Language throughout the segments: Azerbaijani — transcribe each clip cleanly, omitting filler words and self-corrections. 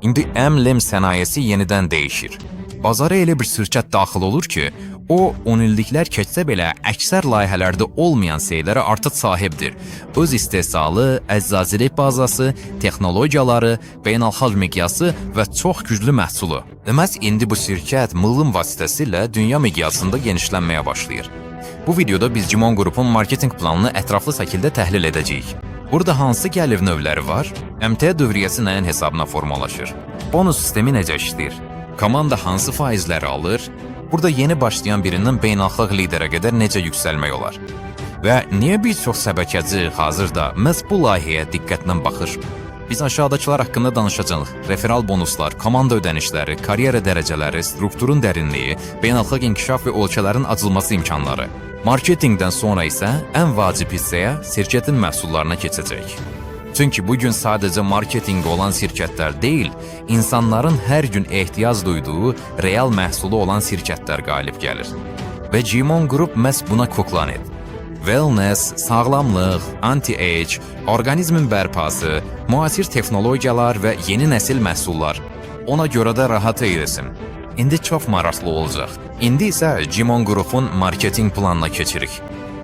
İndi MLM sənayesi yenidən dəyişir. Bazara elə bir şirkət daxil olur ki, o 10 illiklər keçsə belə əksər layihələrdə olmayan şeylərə artıq sahibdir. Öz istehsalı, əczaçılıq bazası, texnologiyaları, beynəlxalq miqyası və çox güclü məhsulu. Deməz indi bu şirkət MLM vasitəsilə dünya miqyasında genişlənməyə başlayır. Bu videoda biz Cimon Group'un marketing planını ətraflı şəkildə təhlil edəcəyik. Burada hansı gəlir növləri var? MT dövriyyəsi nəyin hesabına formalaşır? Bonus sistemi necə işləyir? Komanda hansı faizləri alır? Burada yeni başlayan birindən beynəlxalq liderə qədər necə yüksəlmək olar? Və niyə bir çox səbəkəci hazırda məhz bu layihəyə diqqətlə baxır? Biz aşağıdakılar haqqında danışacağıq. Referal bonuslar, komanda ödənişləri, karyera dərəcələri, strukturun dərinliyi, beynəlxalq inkişaf və ölkələrin açılması imkanları. Marketingdən sonra isə ən vacib hissəyə şirkətin məhsullarına keçəcək. Çünki bugün sadəcə marketinq olan şirkətlər deyil, insanların hər gün ehtiyac duyduğu real məhsulu olan şirkətlər qalib gəlir. Və Cimon Group məhz buna kuklanır. Wellness, sağlamlıq, anti-age, orqanizmin bərpası, müasir texnologiyalar və yeni nəsil məhsullar. Ona görə də rahat eyləsin. İndi çox maraqlı olacaq. İndi isə Cimon Group'un marketing planına keçirik.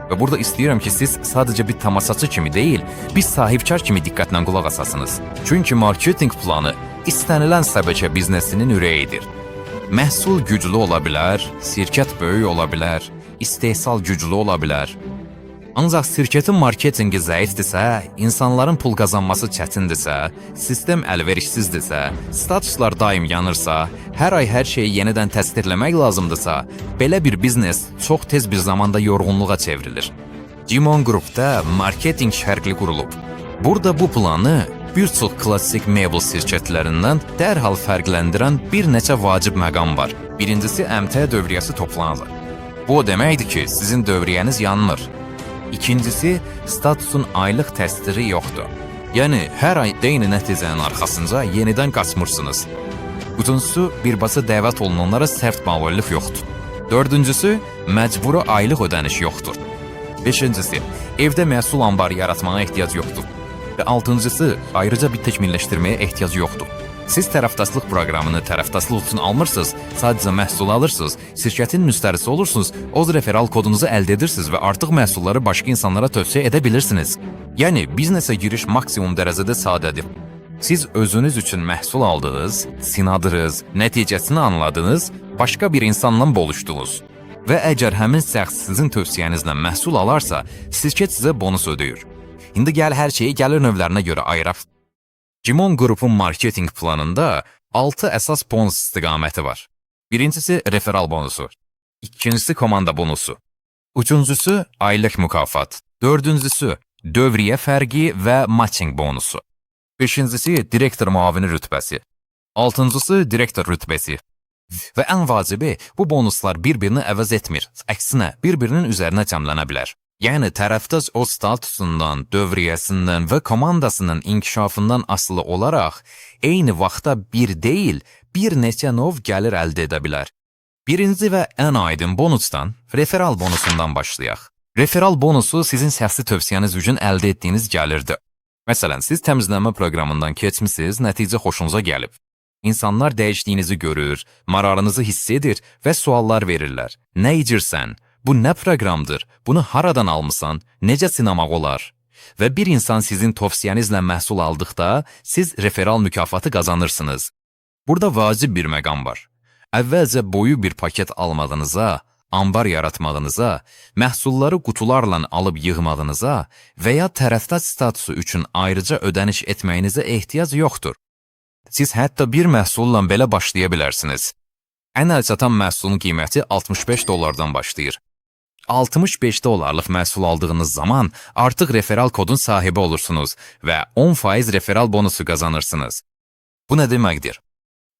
Və burada istəyirəm ki, siz sadəcə bir tamaşaçı kimi deyil, bir sahibkar kimi diqqətlə qulaq asasınız. Çünki marketing planı istənilən şəbəkə biznesinin ürəyidir. Məhsul güclü ola bilər, şirkət böyük ola bilər, istehsal güclü ola bilər. Ancaq şirkətin marketingi zəifdirsə, insanların pul qazanması çətindirsə, sistem əlverişsizdirsə, statuslar daim yanırsa, hər ay hər şeyi yenidən təsdiqləmək lazımdırsa, belə bir biznes çox tez bir zamanda yorğunluğa çevrilir. Cimon Group'da marketing şərqli qurulub. Burada bu planı bir çox klassik mebel şirkətlərindən dərhal fərqləndirən bir neçə vacib məqam var. Birincisi, MT dövriyyəsi toplanılır. Bu o deməkdir ki, sizin dövriyyəniz yanmır. İkincisi, statusun aylıq təsiri yoxdur. Yəni, hər ay eyni nəticənin arxasınca yenidən qaçmırsınız. Üçüncüsü, birbaşa dəvət olunanlara sərt bağlılıq yoxdur. Dördüncüsü, məcburi aylıq ödəniş yoxdur. Beşincisi, evdə məhsul anbarı yaratmağa ehtiyac yoxdur. Və altıncısı, ayrıca bir təkmilləşdirməyə ehtiyac yoxdur. Siz tərəfdaşlıq proqramını tərəfdaşlıq üçün almırsınız, sadəcə məhsul alırsınız, şirkətin müştərisi olursunuz, o referal kodunuzu əldə edirsiniz və artıq məhsulları başqa insanlara tövsiyə edə bilirsiniz. Yəni, biznesə giriş maksimum dərəcədə sadədir. Siz özünüz üçün məhsul aldınız, sınadınız, nəticəsini anladınız, başqa bir insanla bölüşdünüz. Və əgər həmin şəxs sizin tövsiyənizlə məhsul alarsa, şirkət sizə bonus ödəyir. İndi hər şeyi gəlir növlərinə görə ayıraq. Cimon Group'un marketing planında 6 əsas bonus istiqaməti var. Birincisi referal bonusu, ikincisi komanda bonusu, üçüncüsü aylıq mükafat, dördüncüsü dövriyyə fərqi və matching bonusu, beşincisi direktor müavini rütbəsi, altıncısı direktor rütbəsi. Və ən vacibi, bu bonuslar bir-birini əvəz etmir, əksinə bir-birinin üzərinə cəmlənə bilər. Yəni, tərəfdaş o statusundan, dövriyyəsindən və komandasının inkişafından asılı olaraq, eyni vaxtda bir deyil, bir neçə növ gəlir əldə edə bilər. Birinci və ən aydın bonusdan, referal bonusundan başlayaq. Referal bonusu sizin şəxsi tövsiyəniz üçün əldə etdiyiniz gəlirdir. Məsələn, siz təmizlənmə proqramından keçmisiniz, nəticə xoşunuza gəlib. İnsanlar dəyişdiyinizi görür, mararınızı hiss edir və suallar verirlər. Nə içirsən? Bu nə proqramdır? Bunu haradan almısan? Necə sınamaq olar? Və bir insan sizin tövsiyənizlə məhsul aldıqda, siz referal mükafatı qazanırsınız. Burada vacib bir məqam var. Əvvəlcə boyu bir paket almağınıza, anbar yaratmağınıza, məhsulları qutularla alıb yığmağınıza və ya tərəfdaş statusu üçün ayrıca ödəniş etməyinizə ehtiyac yoxdur. Siz hətta bir məhsulla belə başlaya bilərsiniz. Ən əlçatan məhsulun qiyməti $65 başlayır. 65 dollarlıq məhsul aldığınız zaman artıq referal kodun sahibi olursunuz və 10% referal bonusu qazanırsınız. Bu nə deməkdir?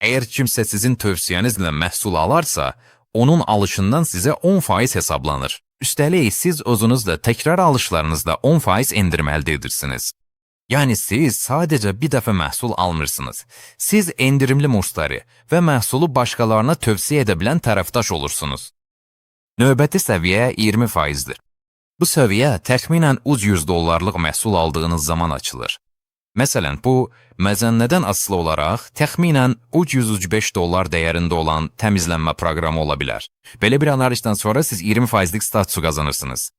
Əgər kimsə sizin tövsiyənizlə məhsul alarsa, onun alışından sizə 10% hesablanır. Üstəlik, siz özünüzlə təkrar alışlarınızda 10% endirim əldə edirsiniz. Yəni siz sadəcə bir dəfə məhsul almırsınız. Siz endirimli müştəri və məhsulu başqalarına tövsiyə edə bilən tərəfdaş olursunuz. Növbəti səviyyə 20%dir. Bu səviyyə təxminən $100 məhsul aldığınız zaman açılır. Məsələn, bu məzənnədən asılı olaraq təxminən $305 dəyərində olan təmizlənmə proqramı ola bilər. Belə bir analizdən sonra siz 20%lik statusu qazanırsınız.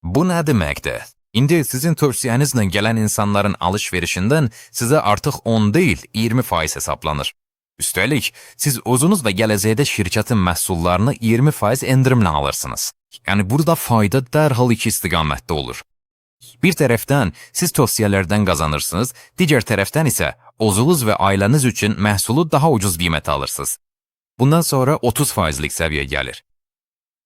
Bu nə deməkdir? İndi sizin tövsiyənizlə gələn insanların alış-verişindən sizə artıq 10 deyil, 20% hesablanır. Üstəlik, siz özünüz və gələcəkdə şirkətin məhsullarını 20% endirimlə alırsınız. Yəni burada fayda dərhal iki istiqamətdə olur. Bir tərəfdən siz tövsiyələrdən qazanırsınız, digər tərəfdən isə özünüz və ailəniz üçün məhsulu daha ucuz qiymətə alırsınız. Bundan sonra 30%lik səviyyə gəlir.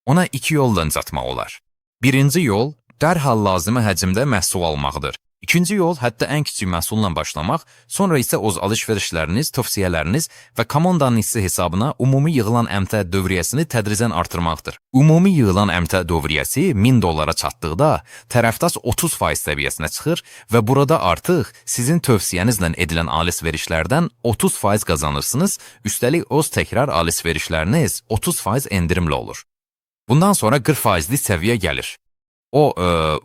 Ona iki yoldan çatmaq olar. Birinci yol dərhal lazımi həcmdə məhsul almaqdır. İkinci yol hətta ən kiçik məhsulla başlamaq, sonra isə öz alış-verişləriniz, tövsiyələriniz və komandanın hissi hesabına ümumi yığılan əmtə dövriyyəsini tədricən artırmaqdır. Ümumi yığılan əmtə dövriyyəsi $1000 çatdıqda tərəfdaş 30% səviyyəsinə çıxır və burada artıq sizin tövsiyənizlə edilən alış-verişlərdən 30% qazanırsınız, üstəlik öz təkrar alış-verişləriniz 30% endirimli olur. Bundan sonra 40%lik səviyyə gəlir. O,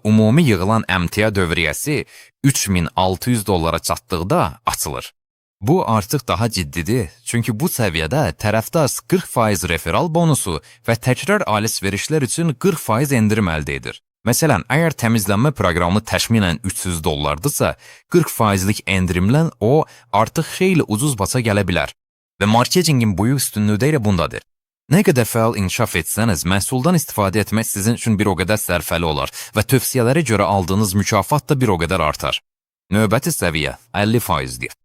ümumi yığılan əmtia dövriyyəsi $3600 çatdıqda açılır. Bu artıq daha ciddidir, çünki bu səviyyədə tərəfdaş 40% referal bonusu və təkrar alış-verişlər üçün 40% endirim əldə edir. Məsələn, əgər təmizlənmə proqramı təxminən $300-dırsa, 40%lik endirimlə o artıq xeyli ucuz başa gələ bilər və marketinqin böyük üstünlüyü də elə bundadır. Nə qədər fəal inkişaf etsəniz, məhsuldan istifadə etmək sizin üçün bir o qədər sərfəli olar və tövsiyələrə görə aldığınız mükafat da bir o qədər artar. Növbəti səviyyə 50%dir.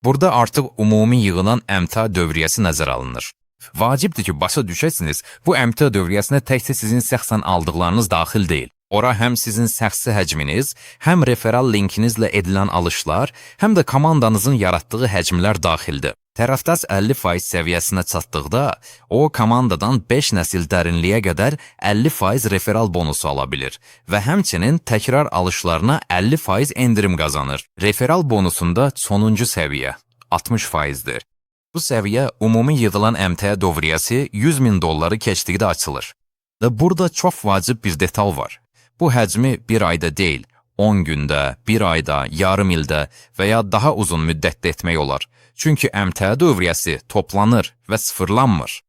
Burada artıq ümumi yığılan əmtia dövriyyəsi nəzərə alınır. Vacibdir ki, başa düşəsiniz, bu əmtia dövriyyəsinə təkcə sizin şəxsən aldıqlarınız daxil deyil. Ora həm sizin şəxsi həcminiz, həm referal linkinizlə edilən alışlar, həm də komandanızın yaratdığı həcmlər daxildir. Tərəfdaş 50% səviyyəsinə çatdıqda, o komandadan 5 nəsil dərinliyə qədər 50% referal bonusu ala bilir və həmçinin təkrar alışlarına 50% endirim qazanır. Referal bonusunda sonuncu səviyyə 60%dir. Bu səviyyə ümumi yığılan əmtia dövriyyəsi $100.000 keçdikdə açılır. Və burada çox vacib bir detal var. Bu həcmi bir ayda deyil, 10 gündə, bir ayda, yarım ildə və ya daha uzun müddətdə etmək olar. Çünki əmtia dövriyyəsi toplanır və sıfırlanmır.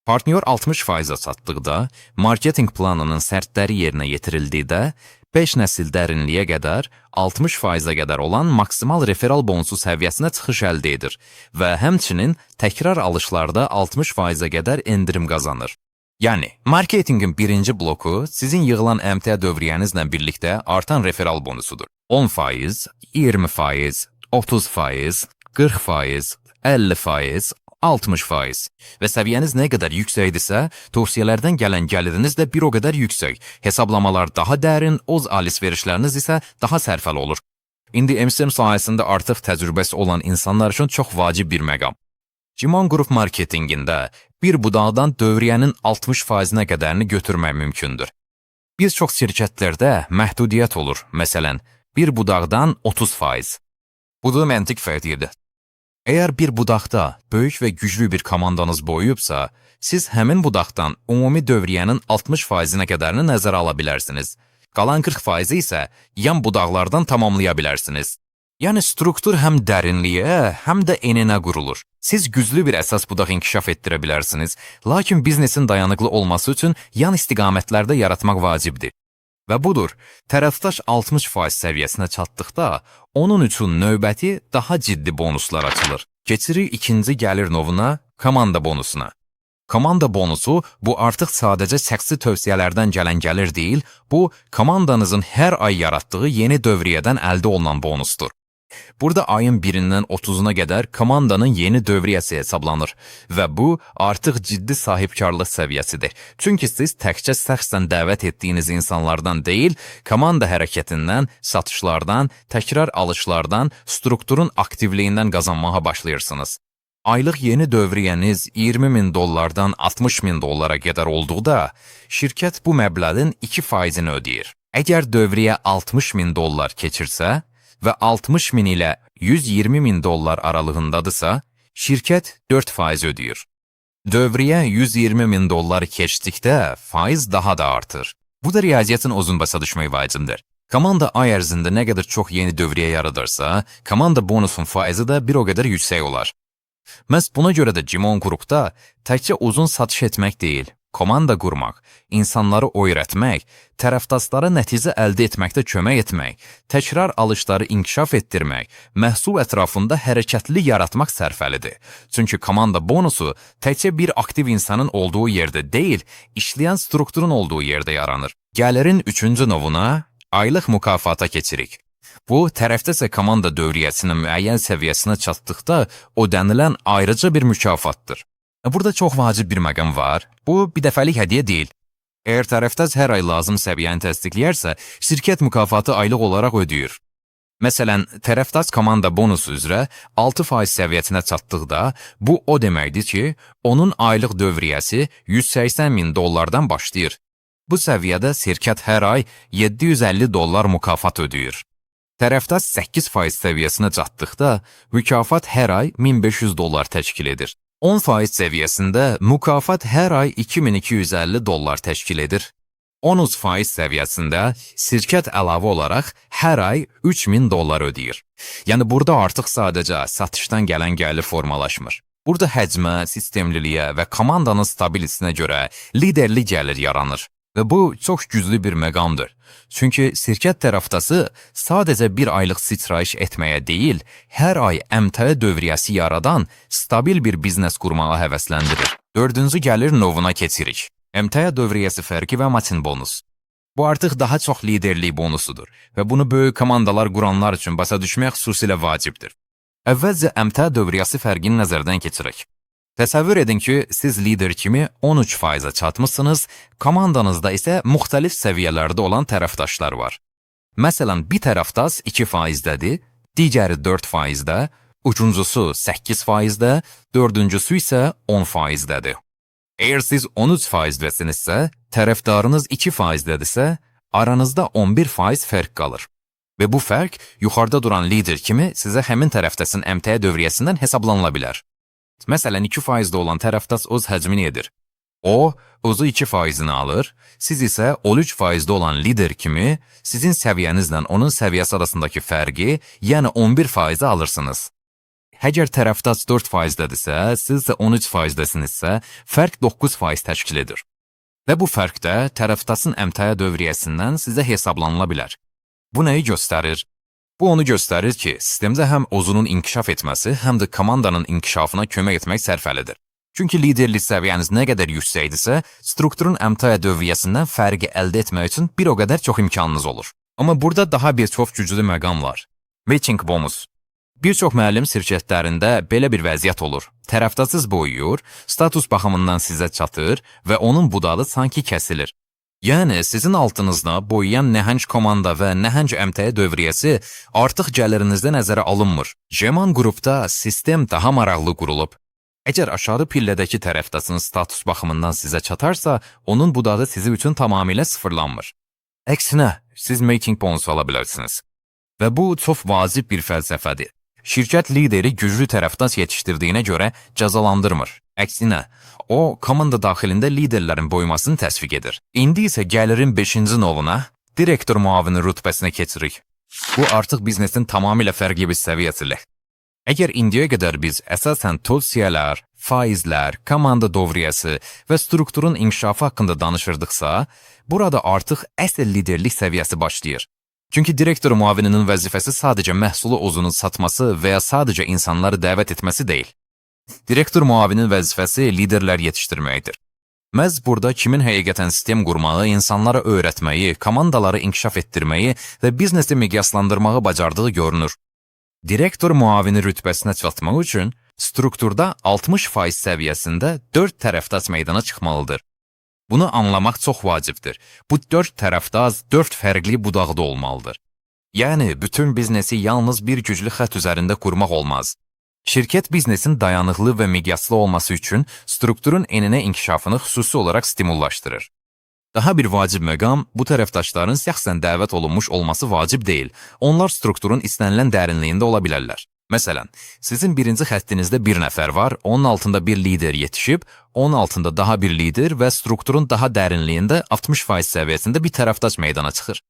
Partnyor 60%-a çatdıqda, marketinq planının sərtləri yerinə yetirildiqdə, 5 nəsil dərinliyə qədər 60%-a qədər olan maksimal referal bonusu səviyyəsinə çıxış əldə edir və həmçinin təkrar alışlarda 60%-a qədər endirim qazanır. Yəni, marketinqin birinci bloku sizin yığılan əmtia dövriyyənizlə birlikdə artan referal bonusudur. 10%, 20%, 30%, 40%, 50%, 60% və səviyyəniz nə qədər yüksəkdirsə, tövsiyələrdən gələn gəliriniz də bir o qədər yüksək. Hesablamalar daha dərin, öz alış-verişləriniz isə daha sərfəli olur. İndi MCM sahəsində artıq təcrübəsi olan insanlar üçün çox vacib bir məqam. Cimon qrup marketinqində bir budaqdan dövriyyənin 60%-nə qədərini götürmək mümkündür. Bir çox şirkətlərdə məhdudiyyət olur, məsələn, bir budaqdan 30%. Bu da məntiq fərqlidir. Əgər bir budaqda böyük və güclü bir komandanız boyuyubsa, siz həmin budaqdan ümumi dövriyyənin 60%-nə qədərini nəzərə ala bilərsiniz. Qalan 40%-i isə yan budaqlardan tamamlaya bilərsiniz. Yəni struktur həm dərinliyə, həm də eninə qurulur. Siz güclü bir əsas budaq inkişaf etdirə bilərsiniz, lakin biznesin dayanıqlı olması üçün yan istiqamətlərdə yaratmaq vacibdir. Və budur, tərəfdaş 60% səviyyəsinə çatdıqda, onun üçün növbəti daha ciddi bonuslar açılır. Keçirik ikinci gəlir novuna, komanda bonusuna. Komanda bonusu bu artıq sadəcə şəxsi tövsiyələrdən gələn gəlir deyil, bu komandanızın hər ay yaratdığı yeni dövriyyədən əldə olunan bonusdur. Burada ayın 1-dən 30-una qədər komandanın yeni dövriyyəsi hesablanır və bu artıq ciddi sahibkarlıq səviyyəsidir. Çünki siz təkcə şəxsən dəvət etdiyiniz insanlardan deyil, komanda hərəkətindən, satışlardan, təkrar alışlardan, strukturun aktivliyindən qazanmağa başlayırsınız. Aylıq yeni dövriyyəniz $20.000-dan $60.000-a qədər olduqda, şirkət bu məbləğin 2%-ni ödəyir. Əgər dövriyyə $60.000 keçirsə, və 60.000 ilə $120.000 aralığındadırsa, şirkət 4% ödəyir. Dövriyyə $120.000 keçdikdə faiz daha da artır. Bu da riyaziyyatın uzun başa düşmək vacibdir. Komanda ay ərzində nə qədər çox yeni dövriyə yaradırsa, komanda bonusun faizi də bir o qədər yüksək olar. Məhz buna görə də Cimon qrupda təkcə uzun satış etmək deyil, komanda qurmaq, insanları öyrətmək, tərəfdaşlara nəticə əldə etməkdə kömək etmək, təkrar alışları inkişaf etdirmək, məhsul ətrafında hərəkətli yaratmaq sərfəlidir. Çünki komanda bonusu təkcə bir aktiv insanın olduğu yerdə deyil, işləyən strukturun olduğu yerdə yaranır. Gəlirin üçüncü novuna aylıq mükafata keçirik. Bu, tərəfdəsə komanda dövriyyəsinin müəyyən səviyyəsinə çatdıqda o dənilən ayrıca bir mükafatdır. Burada çox vacib bir məqam var. Bu, bir dəfəlik hədiyyə deyil. Əgər tərəfdaş hər ay lazım səviyyəni təsdiqləyərsə, şirkət mükafatı aylıq olaraq ödəyir. Məsələn, tərəfdaş komanda bonusu üzrə 6% səviyyəsinə çatdıqda, bu o deməkdir ki, onun aylıq dövriyyəsi $180.000 başlayır. Bu səviyyədə şirkət hər ay $750 mükafat ödəyir. Tərəfdaş 8% səviyyəsinə çatdıqda, mükafat hər ay $1,500 təşkil edir. 10% səviyyəsində mükafat hər ay $2,250 təşkil edir. 13% səviyyəsində şirkət əlavə olaraq hər ay $3,000 ödəyir. Yəni burada artıq sadəcə satışdan gələn gəlir formalaşmır. Burada həcmə, sistemliliyə və komandanın stabilisinə görə liderli gəlir yaranır. Və bu çox güclü bir məqamdır. Çünki şirkət tərəfdaşı sadəcə bir aylıq sitrayiş etməyə deyil, hər ay əmtəə dövriyyəsi yaradan stabil bir biznes qurmağa həvəsləndirir. Dördüncü gəlir novuna keçirik. Əmtəə dövriyyəsi fərqi və matin bonus. Bu artıq daha çox liderlik bonusudur və bunu böyük komandalar quranlar üçün başa düşmək xüsusilə vacibdir. Əvvəlcə əmtəə dövriyyəsi fərqini nəzərdən keçirək. Təsəvvür edin ki, siz lider kimi 13%-ə çatmışsınız, komandanızda isə müxtəlif səviyyələrdə olan tərəfdaşlar var. Məsələn, bir tərəfdaş 2%-dədir, digəri 4%-də, üçüncüsü 8%-də, dördüncüsü isə 10%-dədir. Əgər siz 13%-dəsinizsə, tərəfdarınız 2%-dədirsə, aranızda 11% fərq qalır. Və bu fərq yuxarıda duran lider kimi sizə həmin tərəfdaşın əmtəə dövriyyəsindən hesablanıla bilər. Məsələn, 2%də olan tərəfdaş öz həcmini edir. O, özü 2%-ni alır, siz isə 13%də olan lider kimi sizin səviyyənizlə onun səviyyəsi arasındakı fərqi, yəni 11%-i alırsınız. Əgər tərəfdaş 4%dədirsə, siz isə 13%dəsinizsə, fərq 9% təşkil edir. Və bu fərq də tərəfdaşın əmtəə dövriyyəsindən sizə hesablanıla bilər. Bu nəyi göstərir? Bu onu göstərir ki, sistemdə həm özünün inkişaf etməsi, həm də komandanın inkişafına kömək etmək sərfəlidir. Çünki liderlik səviyyəniz nə qədər yüksəkdirsə, strukturun əmtəə dövriyyəsindən fərqi əldə etmək üçün bir o qədər çox imkanınız olur. Amma burada daha bir çox güclü məqam var. Matching bonus. Bir çox müəllim şirkətlərində belə bir vəziyyət olur. Tərəfdaşsız boyuyur, status baxımından sizə çatır və onun budağı sanki kəsilir. Yəni, sizin altınızda boyayan nəhəng komanda və nəhəng əmtəə dövriyyəsi artıq gəlirinizdə nəzərə alınmır. Cimon qrupda sistem daha maraqlı qurulub. Əgər aşağı pillədəki tərəfdaşın status baxımından sizə çatarsa, onun budağı sizi üçün tamamilə sıfırlanmır. Əksinə, siz making bonus ala bilərsiniz. Və bu çox vacib bir fəlsəfədir. Şirkət lideri güclü tərəfdaş yetişdirdiyinə görə cəzalandırmır. Əksinə, o, komanda daxilində liderlərin boymasını təsviq edir. İndi isə gəlirin 5-ci novuna direktor müavini rütbəsinə keçirik. Bu artıq biznesin tamamilə fərqli bir səviyyəsidir. Əgər indiyə qədər biz əsasən tövsiyələr, faizlər, komanda dövriyyəsi və strukturun inkişafı haqqında danışırdıqsa, burada artıq əsl liderlik səviyyəsi başlayır. Çünki direktor müavininin vəzifəsi sadəcə məhsulu özünün satması və ya sadəcə insanları dəvət etməsi deyil. Direktor müavinin vəzifəsi liderlər yetişdirməkdir. Məhz burada kimin həqiqətən sistem qurmağı, insanlara öyrətməyi, komandaları inkişaf etdirməyi və biznesi miqyaslandırmağı bacardığı görünür. Direktor müavini rütbəsinə çatmaq üçün strukturda 60% səviyyəsində 4 tərəfdaş meydana çıxmalıdır. Bunu anlamaq çox vacibdir. Bu 4 tərəfdaş 4 fərqli budaqda olmalıdır. Yəni, bütün biznesi yalnız bir güclü xətt üzərində qurmaq olmaz. Şirkət biznesin dayanıqlı və miqyaslı olması üçün strukturun eninə inkişafını xüsusi olaraq stimullaşdırır. Daha bir vacib məqam, bu tərəfdaşların şəxsən dəvət olunmuş olması vacib deyil. Onlar strukturun istənilən dərinliyində ola bilərlər. Məsələn, sizin birinci xəttinizdə bir nəfər var, onun altında bir lider yetişib, onun altında daha bir lider və strukturun daha dərinliyində 60% səviyyəsində bir tərəfdaş meydana çıxır.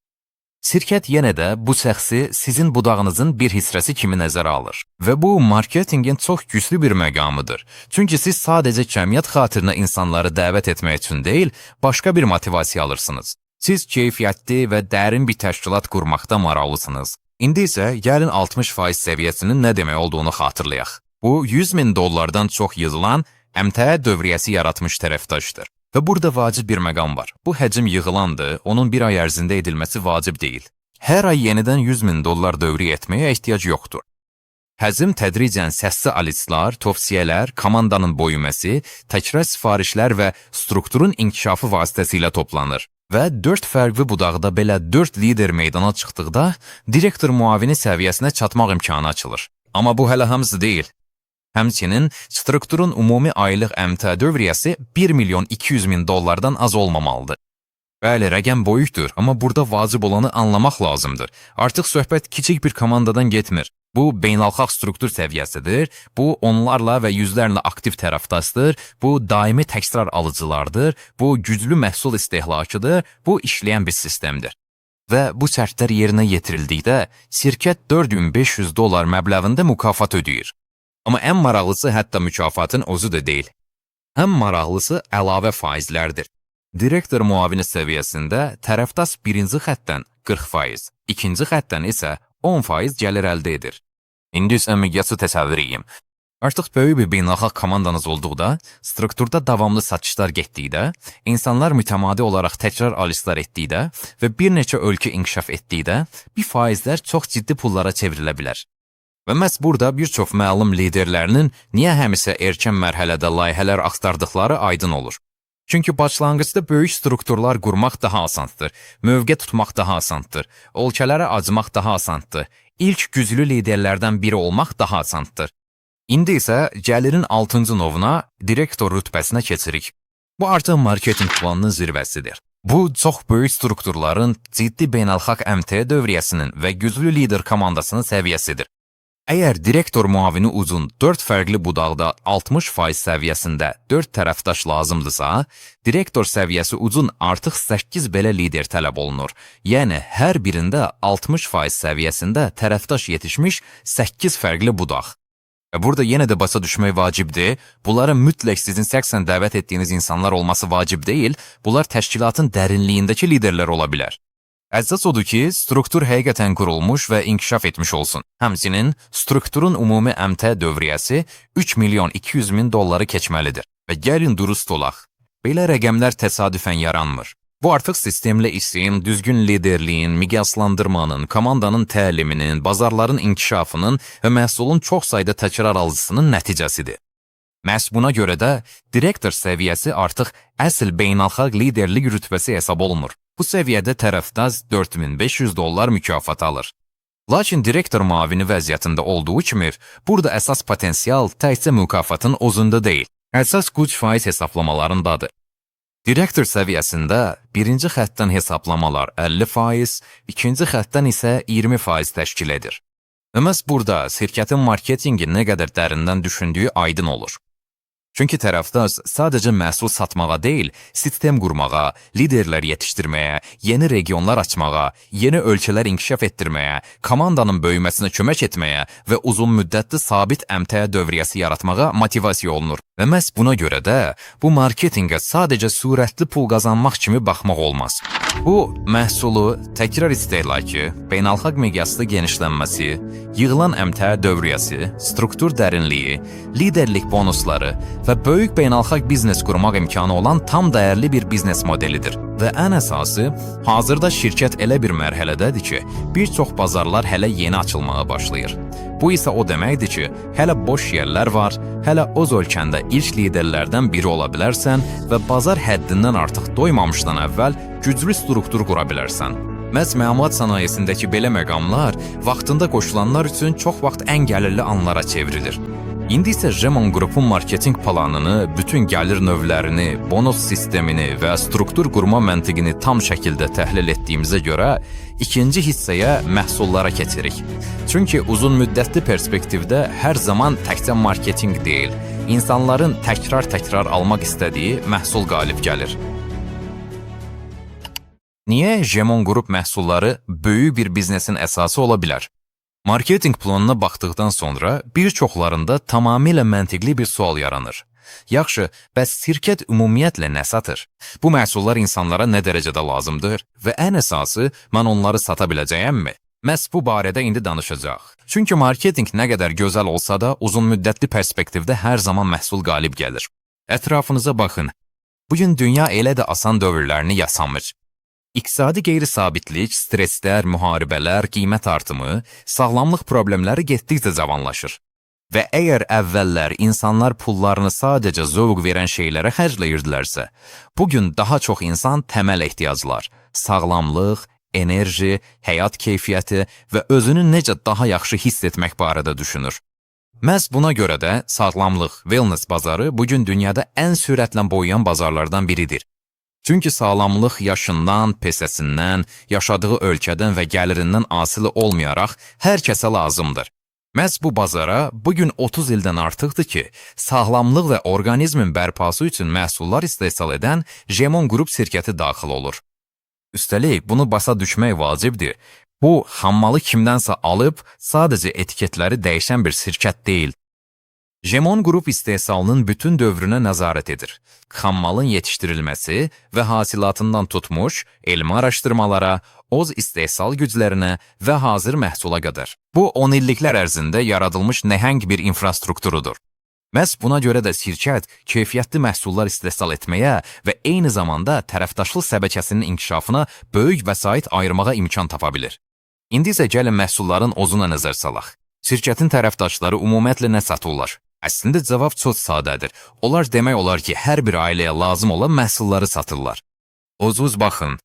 Şirkət yenə də bu şəxsi sizin budağınızın bir hissəsi kimi nəzərə alır və bu marketinqin çox güclü bir məqamıdır. Çünki siz sadəcə cəmiyyət xatirinə insanları dəvət etmək üçün deyil, başqa bir motivasiya alırsınız. Siz keyfiyyətli və dərin bir təşkilat qurmaqda maraqlısınız. İndi isə gəlin 60% səviyyəsinin nə demək olduğunu xatırlayaq. Bu $100.000-dan çox yığılan əmtəə dövriyyəsi yaratmış tərəfdaşdır. Və burada vacib bir məqam var. Bu həcm yığılandır, onun bir ay ərzində edilməsi vacib deyil. Hər ay yenidən $100.000 dövriyə etməyə ehtiyac yoxdur. Həcm tədricən səsli alislar, tövsiyələr, komandanın böyüməsi, təkrar sifarişlər və strukturun inkişafı vasitəsilə toplanır. Və 4 fərqli budaqda belə 4 lider meydana çıxdıqda direktor müavini səviyyəsinə çatmaq imkanı açılır. Amma bu hələ hamısı deyil. Həmçinin strukturun ümumi aylıq əmtə dövriyyəsi $1.200.000-dan az olmamalıdır. Bəli, rəqəm böyükdür, amma burada vacib olanı anlamaq lazımdır. Artıq söhbət kiçik bir komandadan getmir. Bu, beynəlxalq struktur səviyyəsidir, bu, onlarla və yüzlərlə aktiv tərəfdaşdır, bu, daimi təkrar alıcılardır, bu, güclü məhsul istehlakıdır, bu, işləyən bir sistemdir. Və bu şərtlər yerinə yetirdikdə, şirkət $4.500 məbləğində mükafat ödəyir. Amma ən maraqlısı hətta mükafatın özü də deyil. Ən maraqlısı əlavə faizlərdir. Direktor müavini səviyyəsində tərəfdaş birinci xəttdən 40%, ikinci xəttdən isə 10% gəlir əldə edir. İndi isə miqyası təsəvvür edin. Artıq böyük bir beynəlxalq komandanız olduqda, strukturda davamlı satışlar getdikdə, insanlar mütəmadi olaraq təkrar alışlar etdikdə və bir neçə ölkə inkişaf etdikdə, bir faizlər çox ciddi pullara çevrilə bilər. Və məhz burada bir çox məlum liderlərinin niyə həmişə erkən mərhələdə layihələr axtardıqları aydın olur. Çünki başlanğıcda böyük strukturlar qurmaq daha asandır, mövqe tutmaq daha asandır, ölkələrə acımaq daha asandır, ilk güclü liderlərdən biri olmaq daha asandır. İndi isə gəlirin 6-cı novuna direktor rütbəsinə keçirik. Bu artıq marketinq planının zirvəsidir. Bu, çox böyük strukturların ciddi beynəlxalq əmtəə dövriyyəsinin və güclü lider komandasının səviyyəsidir. Əgər direktor müavini uzun 4 fərqli budaqda 60% səviyyəsində 4 tərəfdaş lazımdırsa, direktor səviyyəsi uzun artıq 8 belə lider tələb olunur. Yəni, hər birində 60% səviyyəsində tərəfdaş yetişmiş 8 fərqli budaq. Burada yenə də başa düşmək vacibdir. Bunların mütləq sizin şəxsən dəvət etdiyiniz insanlar olması vacib deyil, bunlar təşkilatın dərinliyindəki liderlər ola bilər. Əsas odur ki, struktur həqiqətən qurulmuş və inkişaf etmiş olsun. Həmçinin, strukturun ümumi əmtə dövriyyəsi $3.200.000 keçməlidir. Və gəlin dürüst olaq. Belə rəqəmlər təsadüfən yaranmır. Bu artıq sistemli işin, düzgün liderliyin, miqyaslandırmanın, komandanın təliminin, bazarların inkişafının və məhsulun çox sayda təkrar alıcısının nəticəsidir. Məhz buna görə də direktor səviyyəsi artıq əsl beynəlxalq liderlik rütbəsi hesab olunur. Bu səviyyədə tərəfdaş $4.500 mükafat alır. Lakin direktor müavini vəziyyətində olduğu kimi, burada əsas potensial təkcə mükafatın özündə deyil, əsas güc faiz hesablamalarındadır. Direktor səviyyəsində birinci xəttdən hesablamalar 50%, ikinci xəttdən isə 20% təşkil edir. Məhz burada şirkətin marketingi nə qədər dərindən düşündüyü aydın olur. Çünki tərəfdaş sadəcə məhsul satmağa deyil, sistem qurmağa, liderlər yetişdirməyə, yeni regionlar açmağa, yeni ölkələr inkişaf etdirməyə, komandanın böyüməsinə kömək etməyə və uzun müddətli sabit əmtəə dövriyyəsi yaratmağa motivasiya olunur. Və məhz buna görə də bu marketinqə sadəcə sürətli pul qazanmaq kimi baxmaq olmaz. Bu, məhsulu, təkrar istehlakı, beynəlxalq miqyaslı genişlənməsi, yığılan əmtəə dövriyyəsi, struktur dərinliyi, liderlik bonusları və böyük beynəlxalq biznes qurmaq imkanı olan tam dəyərli bir biznes modelidir. Və ən əsası, hazırda şirkət elə bir mərhələdədir ki, bir çox bazarlar hələ yeni açılmağa başlayır. Bu isə o deməkdir ki, hələ boş yerlər var, hələ öz ölkəndə ilk liderlərdən biri ola bilərsən və bazar həddindən artıq doymamışdan əvvəl güclü struktur qura bilərsən. Məhz məlumat sənayesindəki belə məqamlar vaxtında qoşulanlar üçün çox vaxt ən gəlirli anlara çevrilir. İndi isə Jemon qrupun marketinq planını, bütün gəlir növlərini, bonus sistemini və struktur qurma məntiqini tam şəkildə təhlil etdiyimizə görə ikinci hissəyə məhsullara keçirik. Çünki uzun müddətli perspektivdə hər zaman təkcə marketinq deyil, insanların təkrar almaq istədiyi məhsul qalib gəlir. Niyə Jemon Qrup məhsulları böyük bir biznesin əsası ola bilər? Marketinq planına baxdıqdan sonra bir çoxlarında tamamilə məntiqli bir sual yaranır. Yaxşı, bəs şirkət ümumiyyətlə nə satır? Bu məhsullar insanlara nə dərəcədə lazımdır və ən əsası mən onları sata biləcəyəmmi? Məhz bu barədə indi danışacaq. Çünki marketinq nə qədər gözəl olsa da uzunmüddətli perspektivdə hər zaman məhsul qalib gəlir. Ətrafınıza baxın. Bugün dünya elə də asan dövrlərini yaşamır. İqtisadi qeyri-sabitlik, stresslər, müharibələr, qiymət artımı, sağlamlıq problemləri getdikcə cavanlaşır. Və əgər əvvəllər insanlar pullarını sadəcə zövq verən şeylərə xərcləyirdilərsə, bugün daha çox insan təməl ehtiyaclar, sağlamlıq, enerji, həyat keyfiyyəti və özünü necə daha yaxşı hiss etmək barədə düşünür. Məhz buna görə də sağlamlıq, wellness bazarı bugün dünyada ən sürətlə boyayan bazarlardan biridir. Çünki sağlamlıq yaşından, pesəsindən, yaşadığı ölkədən və gəlirindən asılı olmayaraq hər kəsə lazımdır. Məhz bu bazara bugün 30 ildən artıqdır ki, sağlamlıq və orqanizmin bərpası üçün məhsullar istehsal edən Jemon Qrup şirkəti daxil olur. Üstəlik, bunu basa düşmək vacibdir. Bu, xammalı kimdənsə alıb, sadəcə etiketləri dəyişən bir şirkət deyil. Jemon Qrup istehsalının bütün dövrünə nəzarət edir. Xammalın yetişdirilməsi və hasilatından tutmuş, elmi araşdırmalara, öz istehsal güclərinə və hazır məhsula qədər. Bu, 10 illiklər ərzində yaradılmış nəhəng bir infrastrukturudur. Məhz buna görə də şirkət keyfiyyətli məhsullar istehsal etməyə və eyni zamanda tərəfdaşlıq şəbəkəsinin inkişafına böyük vəsait ayırmağa imkan tapa bilir. İndi isə gəlin məhsulların özünə nəzər salaq. Şirkətin tərəfdaşları ümumiyyətlə nə satırlar? Əslində cavab çox sadədir. Onlar demək olar ki, hər bir ailəyə lazım olan məhsulları satırlar. Özünüz baxın.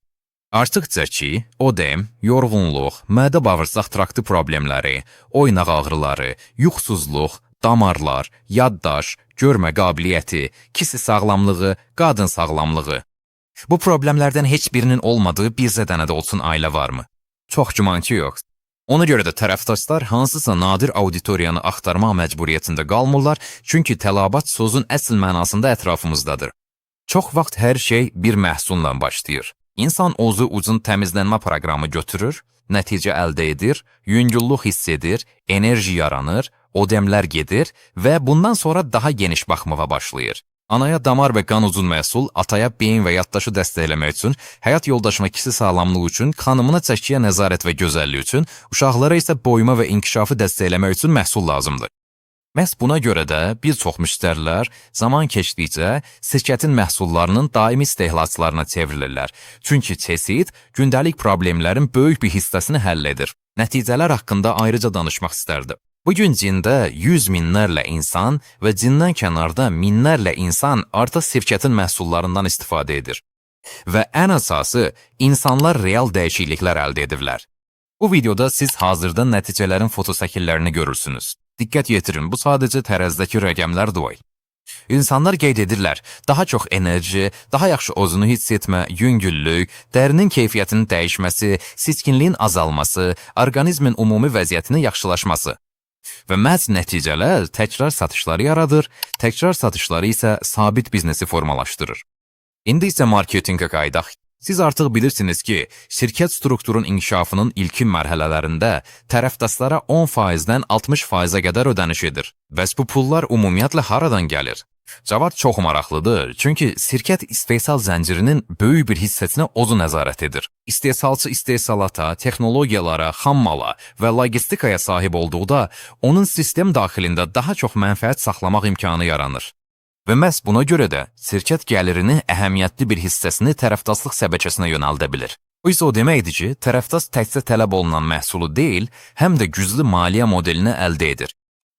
Artıq çəki, ödem, yorğunluq, mədə-bağırsaq traktı problemləri, oynaq ağrıları, yuxusuzluq, damarlar, yaddaş, görmə qabiliyyəti, kişi sağlamlığı, qadın sağlamlığı. Bu problemlərdən heç birinin olmadığı bircə dənə də olsun ailə varmı? Çox güman ki, yox. Ona görə də tərəfdaşlar hansısa nadir auditoriyanı axtarma məcburiyyətində qalmırlar, çünki tələbat sözün əsl mənasında ətrafımızdadır. Çox vaxt hər şey bir məhsulla başlayır. İnsan özü uzun təmizlənmə proqramı götürür, nəticə əldə edir, yüngüllük hiss edir, enerji yaranır, ödemlər gedir və bundan sonra daha geniş baxmağa başlayır. Anaya damar və qan uzun məhsul, ataya beyin və yaddaşı dəstəkləmək üçün, həyat yoldaşına kişi sağlamlığı üçün, xanımına çəkiyə nəzarət və gözəllik üçün, uşaqlara isə boyuma və inkişafı dəstəkləmək üçün məhsul lazımdır. Məhz buna görə də bir çox müştərilər zaman keçdikcə şirkətin məhsullarının daimi istehlakçılarına çevrilirlər. Çünki çeşid gündəlik problemlərin böyük bir hissəsini həll edir. Nəticələr haqqında ayrıca danışmaq istərdim. Bugün cində 100 minlərlə insan və cindən kənarda minlərlə insan artıq şirkətin məhsullarından istifadə edir. Və ən əsası, insanlar real dəyişikliklər əldə edirlər. Bu videoda siz hazırda nəticələrin fotosəkillərini görürsünüz. Diqqət yetirin, bu sadəcə tərəzdəki rəqəmlər deyil. İnsanlar qeyd edirlər, daha çox enerji, daha yaxşı özünü hiss etmə, yüngüllük, dərinin keyfiyyətinin dəyişməsi, seçkinliyin azalması, orqanizmin ümumi vəziyyətinin yaxşılaşması. Və məhz nəticələr təkrar satışları yaradır, təkrar satışları isə sabit biznesi formalaşdırır. İndi isə marketinqə qayıdaq. Siz artıq bilirsiniz ki, şirkət strukturun inkişafının ilkin mərhələlərində tərəfdaşlara 10%-dən 60%-ə qədər ödəniş edir. Bəs bu pullar ümumiyyətlə haradan gəlir? Cavab çox maraqlıdır, çünki şirkət istehsal zəncirinin böyük bir hissəsinə özü nəzarət edir. İstehsalçı istehsalata, texnologiyalara, xammala və logistikaya sahib olduqda, onun sistem daxilində daha çox mənfəət saxlamaq imkanı yaranır. Və məhz buna görə də şirkət gəlirinin əhəmiyyətli bir hissəsini tərəfdaşlıq şəbəkəsinə yönəldə bilir. Bu isə o deməkdir ki, tərəfdaş təkcə tələb olunan məhsulu deyil, həm də güclü maliyyə modelini əldə edir.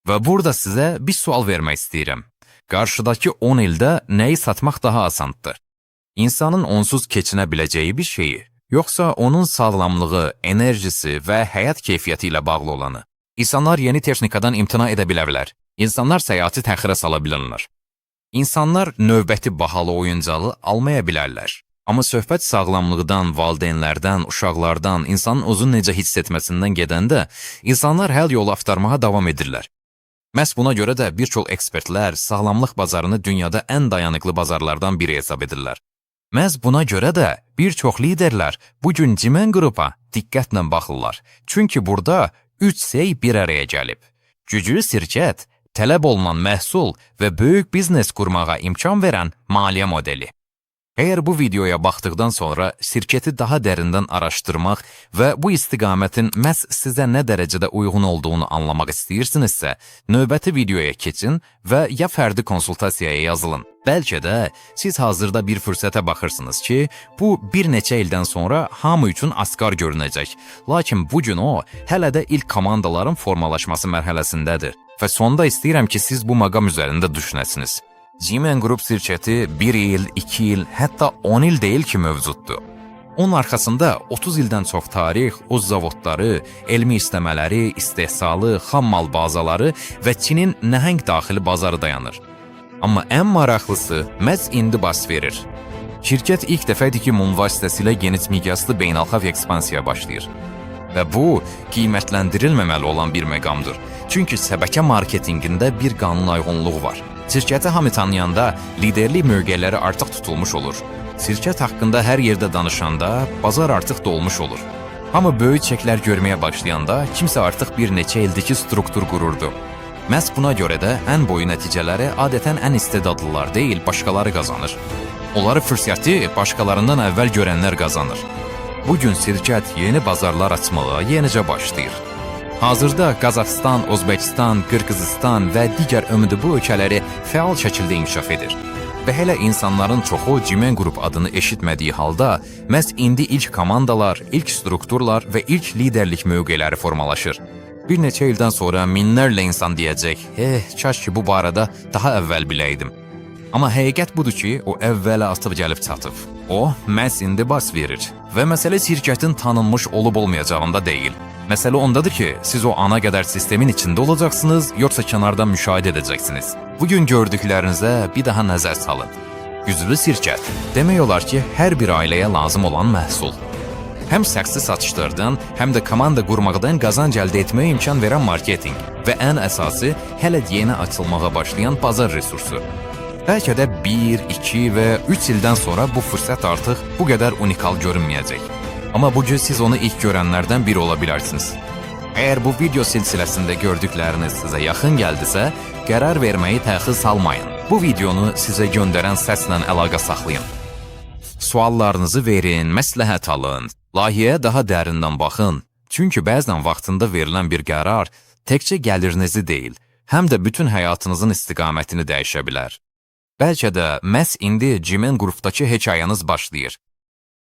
Və burada sizə bir sual vermək istəyirəm. Qarşıdakı 10 ildə nəyi satmaq daha asandır? İnsanın onsuz keçinə biləcəyi bir şeyi, yoxsa onun sağlamlığı, enerjisi və həyat keyfiyyəti ilə bağlı olanı? İnsanlar yeni texnikadan imtina edə bilərlər. İnsanlar səyahəti təxirə sala bilirlər. İnsanlar növbəti bahalı oyuncağı almaya bilərlər. Amma söhbət sağlamlıqdan, valideynlərdən, uşaqlardan, insanın özünü necə hiss etməsindən gedəndə, insanlar həll yolu axtarmağa davam edirlər. Məhz buna görə də bir çox ekspertlər sağlamlıq bazarını dünyada ən dayanıqlı bazarlardan biri hesab edirlər. Məhz buna görə də bir çox liderlər bu gün Cimen qrupa diqqətlə baxırlar. Çünki burada 3 sey bir araya gəlib. Güclü şirkət, tələb olunan məhsul və böyük biznes qurmağa imkan verən maliyyə modeli. Əgər bu videoya baxdıqdan sonra şirkəti daha dərindən araşdırmaq və bu istiqamətin məhz sizə nə dərəcədə uyğun olduğunu anlamaq istəyirsinizsə, növbəti videoya keçin və ya fərdi konsultasiyaya yazılın. Bəlkə də siz hazırda bir fürsətə baxırsınız ki, bu bir neçə ildən sonra hamı üçün asqar görünəcək. Lakin bugün o, hələ də ilk komandaların formalaşması mərhələsindədir. Və sonda istəyirəm ki, siz bu maqam üzərində düşünəsiniz. Cimen Group şirkəti 1 il, 2 il, hətta 10 il deyil ki mövcuddur. Onun arxasında 30 ildən çox tarix, o zavodları, elmi istəmələri, istehsalı, xam mal bazaları və Çinin nəhəng daxili bazarı dayanır. Amma ən maraqlısı məhz indi baş verir. Şirkət ilk dəfədir ki, mum vasitəsilə geniş miqyaslı beynəlxalq ekspansiya başlayır. Və bu, qiymətləndirilməməli olan bir məqamdır. Çünki şəbəkə marketinqində bir qanun uyğunluğu var. Şirkəti hamı tanıyanda liderlik mövqeləri artıq tutulmuş olur. Şirkət haqqında hər yerdə danışanda bazar artıq dolmuş olur. Hamı böyük çəklər görməyə başlayanda kimsə artıq bir neçə ildir ki struktur qururdu. Məhz buna görə də ən boyu nəticələri adətən ən istedadlılar deyil, başqaları qazanır. Onları fürsəti başqalarından əvvəl görənlər qazanır. Bugün şirkət yeni bazarlar açmağa yenicə başlayır. Hazırda Qazaxıstan, Özbəkistan, Qırğızistan və digər bu ölkələri fəal şəkildə inkişaf edir. Və hələ insanların çoxu Cimen Group adını eşitmədiyi halda, məhz indi ilk komandalar, ilk strukturlar və ilk liderlik mövqeləri formalaşır. Bir neçə ildən sonra minlərlə insan deyəcək, kaş ki bu barədə daha əvvəl biləydim. Amma həqiqət budur ki, o əvvələ atıb gəlib çatıb. O, məhz indi baş verir. Və məsələ şirkətin tanınmış olub-olmayacağında deyil. Məsələ ondadır ki, siz o ana qədər sistemin içində olacaqsınız, yoxsa kənardan müşahidə edəcəksiniz. Bugün gördüklərinizə bir daha nəzər salın. Güclü şirkət, demək olar ki, hər bir ailəyə lazım olan məhsul. Həm şəxsi satışlardan, həm də komanda qurmaqdan qazanc əldə etməyə imkan verən marketinq və ən əsası, hələ yeni açılmağa başlayan bazar resursu. Bəlkə də 1, 2 və 3 ildən sonra bu fürsət artıq bu qədər unikal görünməyəcək. Amma bugün siz onu ilk görənlərdən biri ola bilərsiniz. Əgər bu video silsiləsində gördükləriniz sizə yaxın gəldisə, qərar verməyi təxir salmayın. Bu videonu sizə göndərən səslə əlaqə saxlayın. Suallarınızı verin, məsləhət alın, layihəyə daha dərindən baxın. Çünki bəzən vaxtında verilən bir qərar təkcə gəlirinizi deyil, həm də bütün həyatınızın istiqamətini dəyişə bilər. Bəlkə də məhz indi Cimen Group'dakı hekayəniz başlayır.